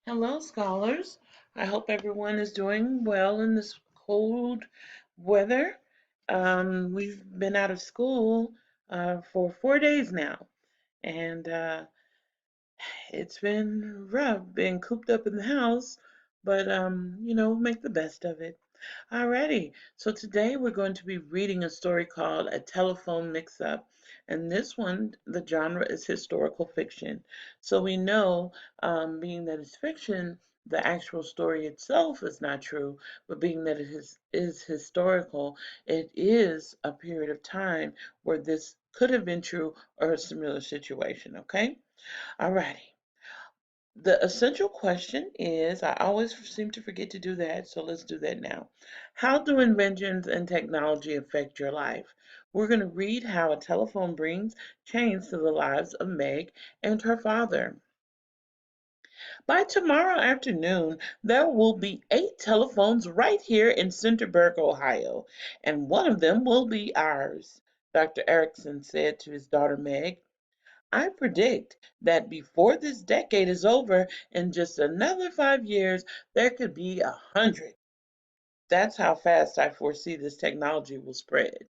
Hello, scholars. I hope everyone is doing well in this cold weather. We've been out of school for 4 days now, and it's been rough being cooped up in the house, but make the best of it. Alrighty, so today we're going to be reading a story called A Telephone Mix-Up. And this one, the genre is historical fiction. So we know, being that it's fiction, the actual story itself is not true, but being that is historical, it is a period of time where this could have been true or a similar situation, okay? Alrighty. The essential question is, I always seem to forget to do that, so let's do that now. How do inventions and technology affect your life? We're going to read how a telephone brings change to the lives of Meg and her father. By tomorrow afternoon, there will be 8 telephones right here in Centerburg, Ohio, and one of them will be ours, Dr. Erickson said to his daughter Meg. I predict that before this decade is over, in just another 5 years, there could be 100. That's how fast I foresee this technology will spread.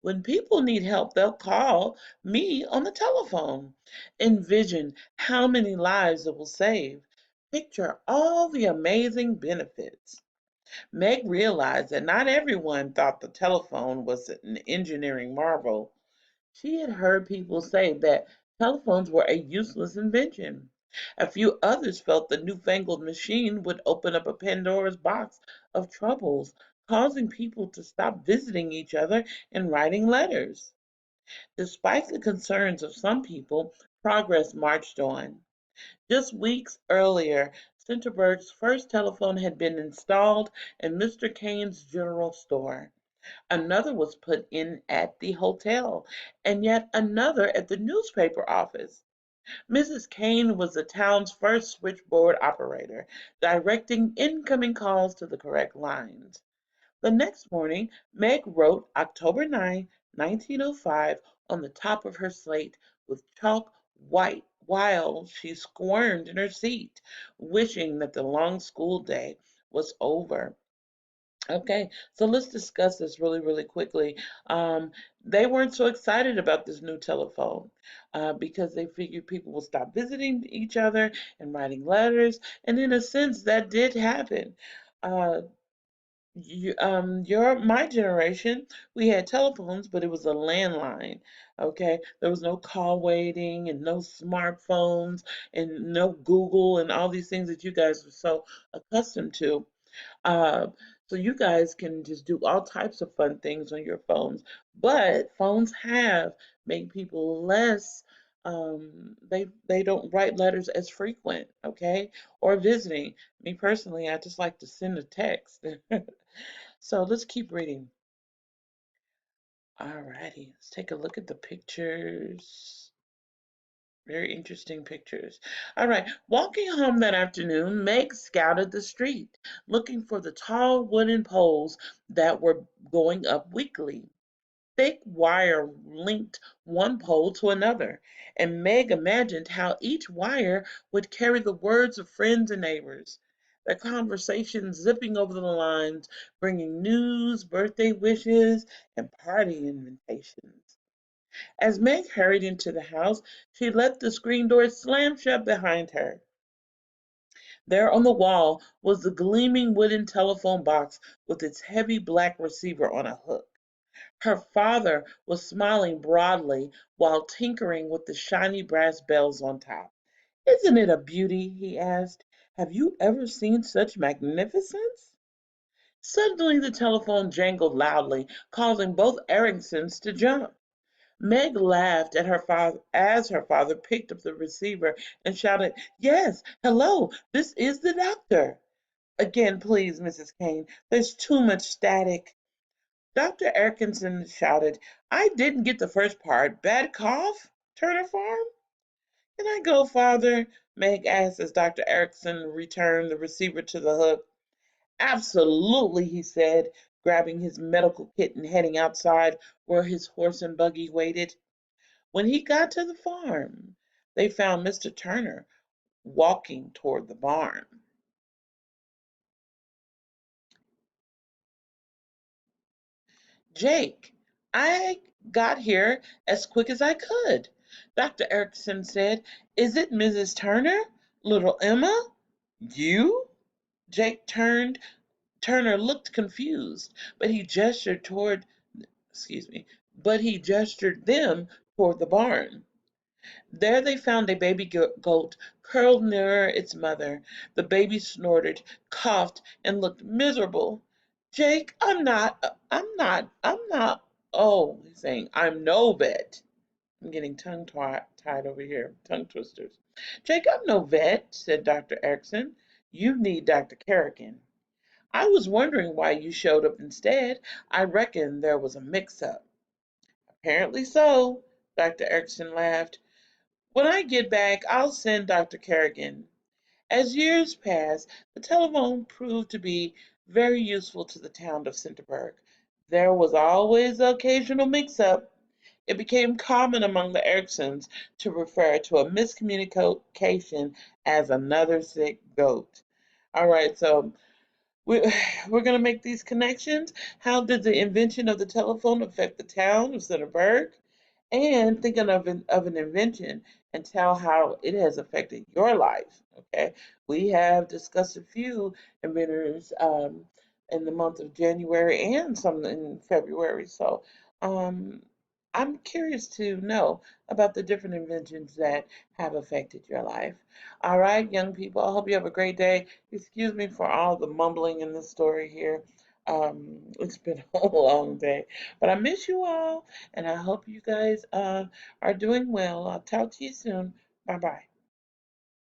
When people need help, they'll call me on the telephone. Envision how many lives it will save. Picture all the amazing benefits. Meg realized that not everyone thought the telephone was an engineering marvel. She had heard people say that telephones were a useless invention. A few others felt the newfangled machine would open up a Pandora's box of troubles, causing people to stop visiting each other and writing letters. Despite the concerns of some people, progress marched on. Just weeks earlier, Centerburg's first telephone had been installed in Mr. Kane's general store. Another was put in at the hotel, and yet another at the newspaper office. Mrs. Kane was the town's first switchboard operator, directing incoming calls to the correct lines. The next morning, Meg wrote October 9, 1905 on the top of her slate with chalk white while she squirmed in her seat, wishing that the long school day was over. Okay, so let's discuss this really, really quickly. Um, they weren't so excited about this new telephone because they figured people would stop visiting each other and writing letters, and in a sense, that did happen. Uh, my generation, we had telephones, but it was a landline. Okay, there was no call waiting and no smartphones and no Google and all these things that you guys were so accustomed to. Uh, so you guys can just do all types of fun things on your phones. But phones have made people less they don't write letters as frequent, okay? Or visiting. Me personally, I just like to send a text. So let's keep reading. Alrighty, let's take a look at the pictures. Very interesting pictures. All right, walking home that afternoon, Meg scouted the street, looking for the tall wooden poles that were going up weekly. Thick wire linked one pole to another, and Meg imagined how each wire would carry the words of friends and neighbors. Their conversations zipping over the lines, bringing news, birthday wishes, and party invitations. As Meg hurried into the house, she let the screen door slam shut behind her. There on the wall was the gleaming wooden telephone box with its heavy black receiver on a hook. Her father was smiling broadly while tinkering with the shiny brass bells on top. Isn't it a beauty? He asked. Have you ever seen such magnificence? Suddenly the telephone jangled loudly, causing both Ericsons to jump. Meg laughed at her father as her father picked up the receiver and shouted, Yes, hello, this is the doctor. Again, please, Mrs. Kane, there's too much static. Dr. Atkinson shouted, I didn't get the first part. Bad cough? Turner Farm? Can I go, Father? Meg asked as Dr. Erickson returned the receiver to the hook. Absolutely, he said, grabbing his medical kit and heading outside where his horse and buggy waited. When he got to the farm, they found Mr. Turner walking toward the barn. Jake, I got here as quick as I could. Dr. Erickson said, "Is it Mrs. Turner? Little Emma? You?" Jake turned. Turner looked confused, but he gestured toward, excuse me, but he gestured them toward the barn. There they found a baby goat curled near its mother. The baby snorted, coughed, and looked miserable. "Jake, I'm not, oh," he's saying, "I'm no vet." I'm getting tongue tied over here, tongue twisters. "Jake, I'm no vet," said Dr. Erickson. "You need Dr. Kerrigan. I was wondering why you showed up instead. I reckon there was a mix-up." "Apparently so," Dr. Erickson laughed. "When I get back, I'll send Dr. Kerrigan." As years passed, the telephone proved to be very useful to the town of Centerburg. There was always the occasional mix-up. It became common among the Ericksons to refer to a miscommunication as another sick goat. All right, so we, we're going to make these connections. How did the invention of the telephone affect the town of Centerburg? And thinking of an invention and tell how it has affected your life. Okay, we have discussed a few inventors in the month of January and some in February. So um, I'm curious to know about the different inventions that have affected your life. All right, young people, I hope you have a great day. Excuse me for all the mumbling in the story here. It's been a long day, but I miss you all, and I hope you guys are doing well. I'll talk to you soon. Bye bye.